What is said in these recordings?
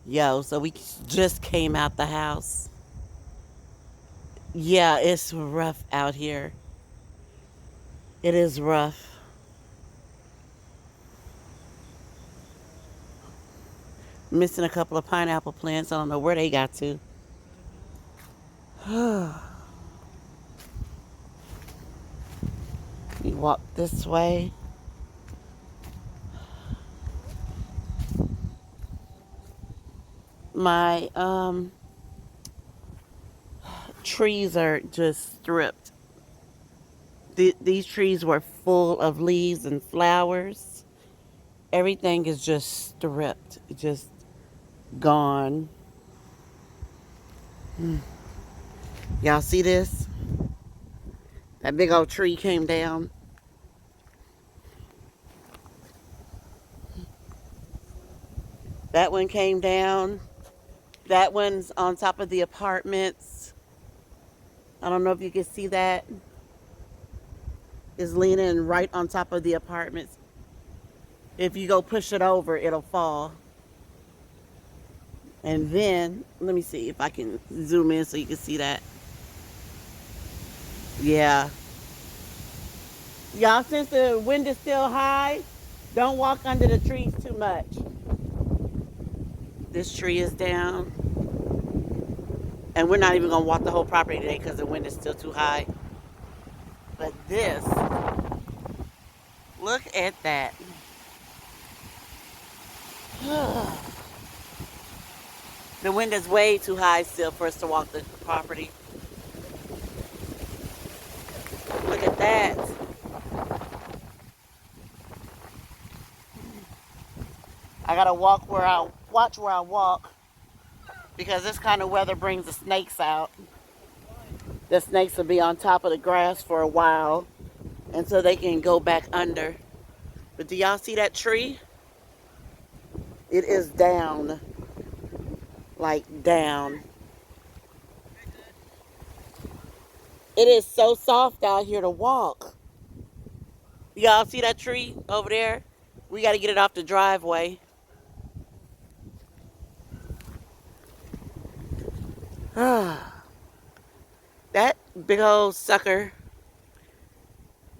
Yo, so we just came out the house. Yeah, it's rough out here. It is rough. Missing a couple of pineapple plants. I don't know where they got to. We walk this way. My trees are just stripped. These trees were full of leaves and flowers. Everything is just stripped, just gone. Y'all see this? That big old tree came down. That one came down. That one's on top of the apartments. I don't know if you can see that. Is leaning right on top of the apartments. If you go push it over, it'll fall. And then, let me see if I can zoom in so you can see that. Yeah. Y'all, since the wind is still high, don't walk under the trees too much. This tree is down. And we're not even going to walk the whole property today because the wind is still too high. But this, look at that. The wind is way too high still for us to walk the property. Look at that. I gotta watch where I walk because this kind of weather brings the snakes out. The snakes will be on top of the grass for a while until they can go back under. But do y'all see that tree? It is down. Like down. It is so soft out here to walk. Y'all see that tree over there? We got to get it off the driveway. That big old sucker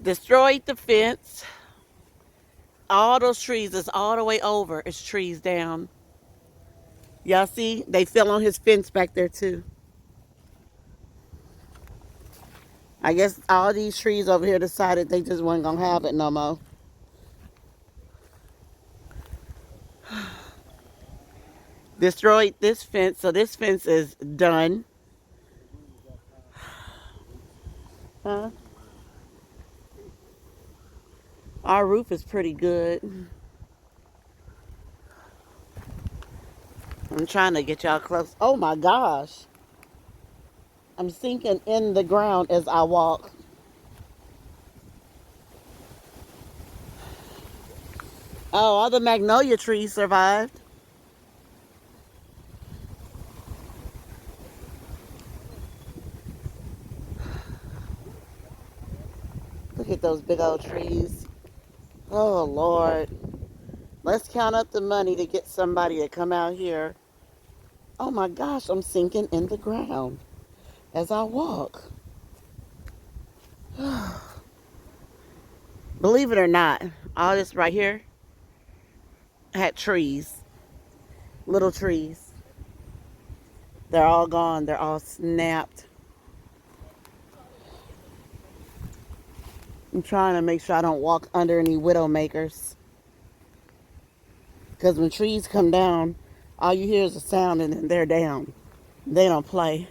destroyed the fence. All those trees is all the way over. It's trees down. Y'all see? They fell on his fence back there too. I guess all these trees over here decided they just weren't going to have it no more. Destroyed this fence, so this fence is done. Huh? Our roof is pretty good. I'm trying to get y'all close. Oh my gosh. I'm sinking in the ground as I walk. Oh, all the magnolia trees survived. Look at those big old trees. Oh, Lord. Let's count up the money to get somebody to come out here. Oh my gosh, I'm sinking in the ground as I walk. Believe it or not, all this right here had trees, little trees. They're all gone. They're all snapped. I'm trying to make sure I don't walk under any widow makers. Because when trees come down, all you hear is a sound and then they're down. They don't play.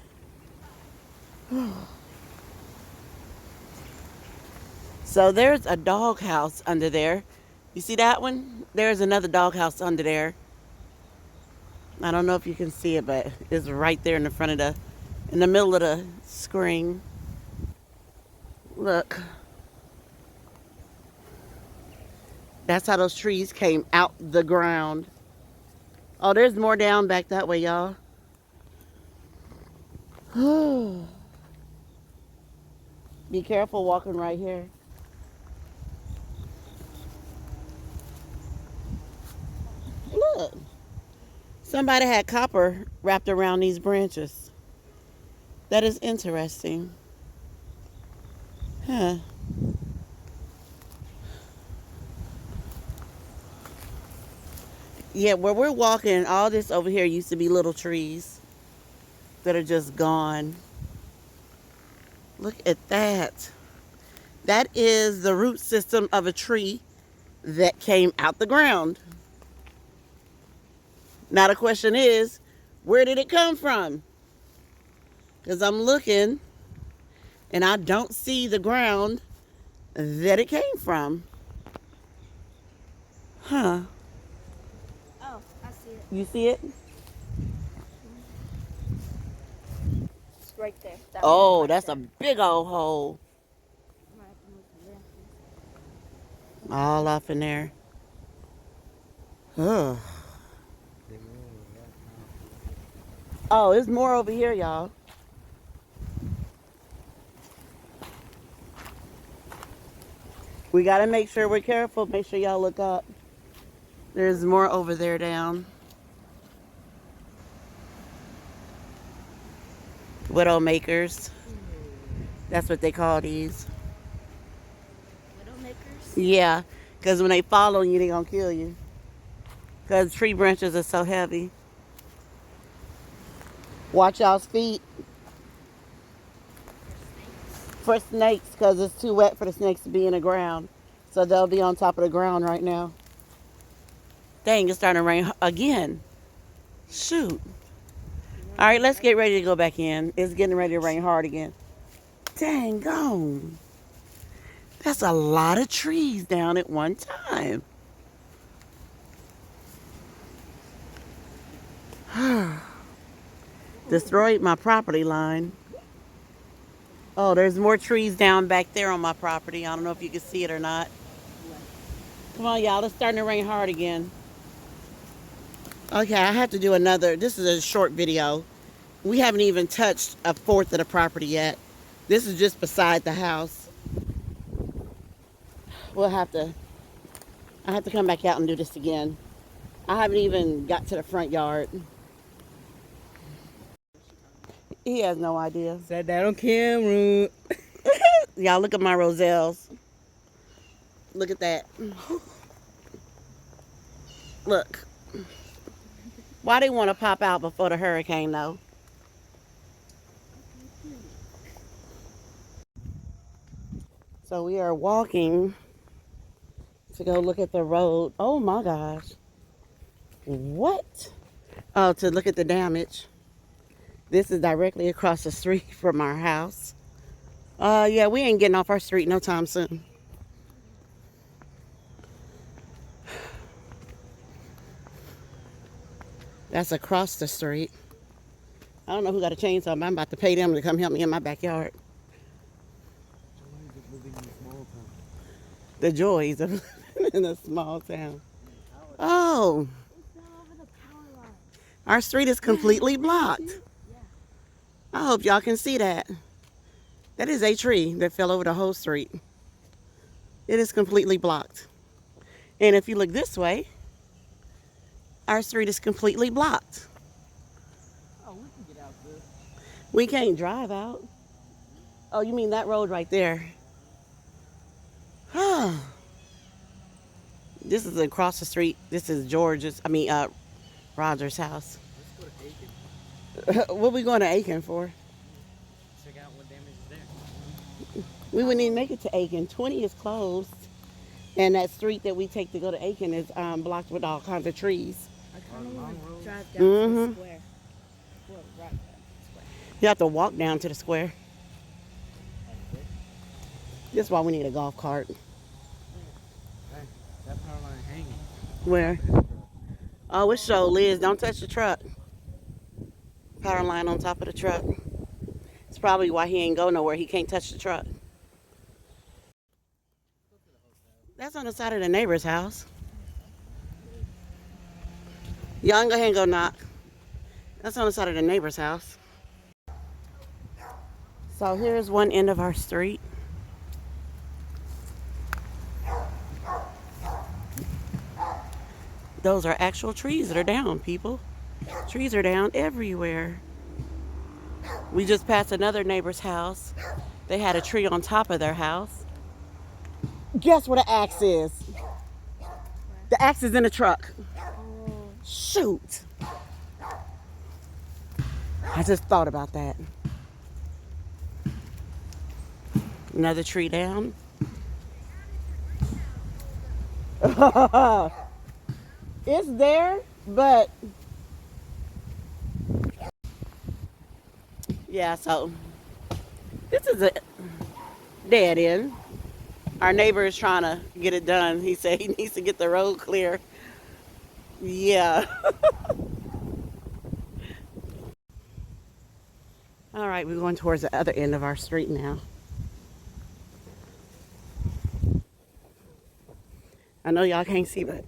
So there's a doghouse under there. You see that one? There's another doghouse under there. I don't know if you can see it, but it's right there in the front of in the middle of the screen. Look. That's how those trees came out the ground. Oh, there's more down back that way, y'all. Be careful walking right here. Look. Somebody had copper wrapped around these branches. That is interesting. Huh. Yeah, where we're walking, all this over here used to be little trees that are just gone. Look at that. That is the root system of a tree that came out the ground. Now the question is, where did it come from? Because I'm looking and I don't see the ground that it came from. Huh. Oh, I see it. You see it? It's right there. That Oh, right that's there. a big old hole. Might have to move the branches. All off in there. Ugh. Oh, there's more over here, y'all. We got to make sure we're careful. Make sure y'all look up. There's more over there down. Widowmakers. That's what they call these. Widowmakers? Yeah, because when they fall on you, they're going to kill you. Because tree branches are so heavy. Watch y'all's feet for snakes because it's too wet for the snakes to be in the ground. So they'll be on top of the ground right now. Dang, it's starting to rain again. Shoot. All right, let's get ready to go back in. It's getting ready to rain hard again. Dang gone. That's a lot of trees down at one time. Destroyed my property line. Oh, there's more trees down back there on my property. I don't know if you can see it or not. Come on, y'all. It's starting to rain hard again. Okay, I have to do another. This is a short video. We haven't even touched a fourth of the property yet. This is just beside the house. I have to come back out and do this again. I haven't even got to the front yard. He has no idea. Said that on camera. Y'all look at my roselles. Look at that. Look. Why they want to pop out before the hurricane though? So we are walking to go look at the road. Oh my gosh. What? Oh, to look at the damage. This is directly across the street from our house. Yeah, we ain't getting off our street no time soon. That's across the street. I don't know who got a chainsaw, but I'm about to pay them to come help me in my backyard. The joys of living in a small town. Oh, our street is completely blocked. I hope y'all can see that. That is a tree that fell over the whole street. It is completely blocked. And if you look this way, our street is completely blocked. Oh, we can get out there. We can't drive out. Oh, you mean that road right there? This is across the street. This is Roger's house. Let's go to Aiken. What we going to Aiken for? Check out what damage is there. We wouldn't even make it to Aiken. 20 is closed. And that street that we take to go to Aiken is blocked with all kinds of trees. I kind of want to drive down to the square. Well, right down to the square. You have to walk down to the square. That's why we need a golf cart. Hey, that power line hanging. Where? Oh, it sure is. Don't touch the truck. Power line on top of the truck. It's probably why he ain't go nowhere. He can't touch the truck. That's on the side of the neighbor's house. Y'all go ahead and go knock. That's on the side of the neighbor's house. So here's one end of our street. Those are actual trees that are down, people. Trees are down everywhere. We just passed another neighbor's house. They had a tree on top of their house. Guess where the axe is? The axe is in the truck. Oh. Shoot. I just thought about that. Another tree down. It's there, but yeah, so this is a dead end. Our neighbor is trying to get it done. He said he needs to get the road clear. Yeah. All right, we're going towards the other end of our street now. I know y'all can't see, but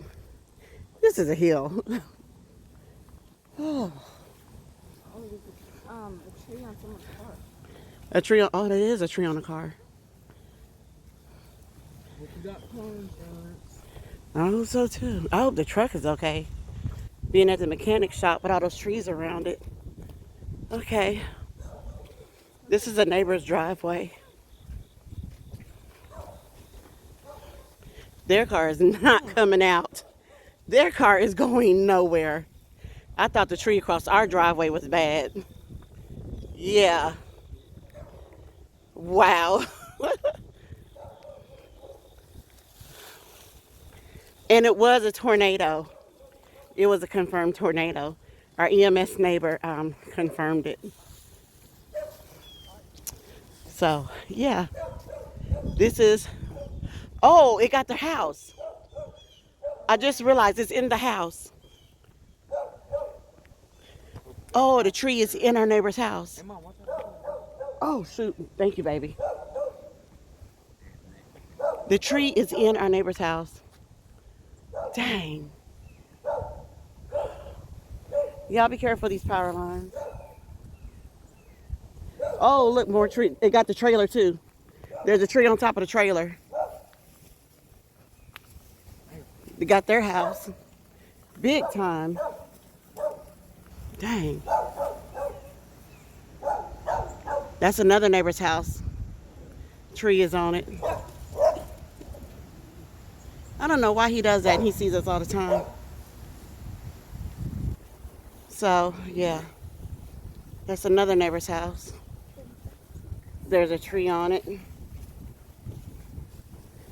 this is a hill. Oh, Oh, there's a tree on someone's car. a tree on, oh, that is a tree on a car. Hope you got car insurance. I hope so too. I hope the truck is okay. Being at the mechanic shop with all those trees around it. Okay. This is a neighbor's driveway. Their car is not coming out. Their car is going nowhere. I thought the tree across our driveway was bad. Yeah. Wow. And it was a tornado. It was a confirmed tornado. Our EMS neighbor confirmed it. So, yeah. This is, oh, it got the house. I just realized it's in the house. Oh, the tree is in our neighbor's house. Hey, Mom, watch out. Oh, shoot. Thank you, baby. The tree is in our neighbor's house. Dang. Y'all be careful of these power lines. Oh, look, more tree. It got the trailer, too. There's a tree on top of the trailer. They got their house. Big time. Dang. That's another neighbor's house. Tree is on it. I don't know why he does that and he sees us all the time. So, yeah. That's another neighbor's house. There's a tree on it.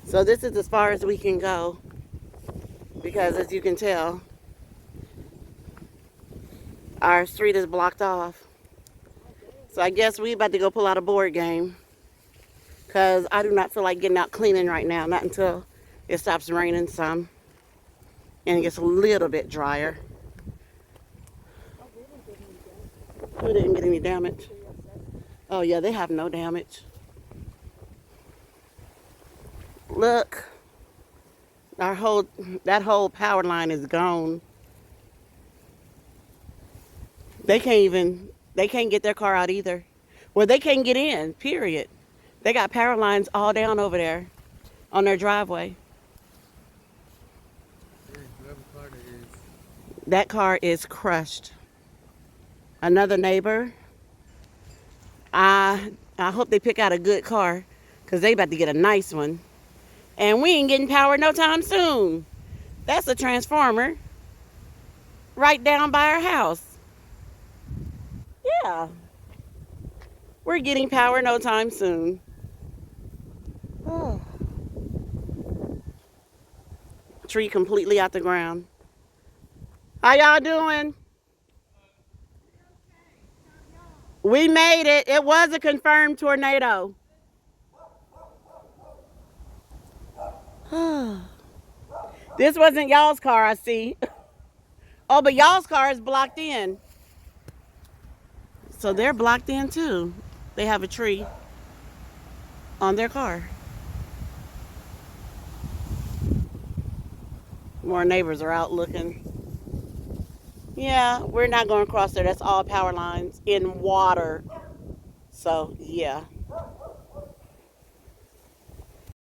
So this is as far as we can go. Because as you can tell, our street is blocked off. So I guess we about to go pull out a board game. Because I do not feel like getting out cleaning right now. Not until it stops raining some. And it gets a little bit drier. We didn't get any damage. Oh yeah, they have no damage. Look. That whole power line is gone. They can't get their car out either. Well, they can't get in, period. They got power lines all down over there on their driveway. Hey, whoever car it is. That car is crushed. Another neighbor. I hope they pick out a good car because they about to get a nice one. And we ain't getting power no time soon. That's a transformer right down by our house. Yeah. We're getting power no time soon. Oh. Tree completely out the ground. How y'all doing? We made it. It was a confirmed tornado. This wasn't y'all's car, I see. Oh, but y'all's car is blocked in. So they're blocked in too. They have a tree on their car. More neighbors are out looking. Yeah, we're not going across there. That's all power lines in water. So, yeah.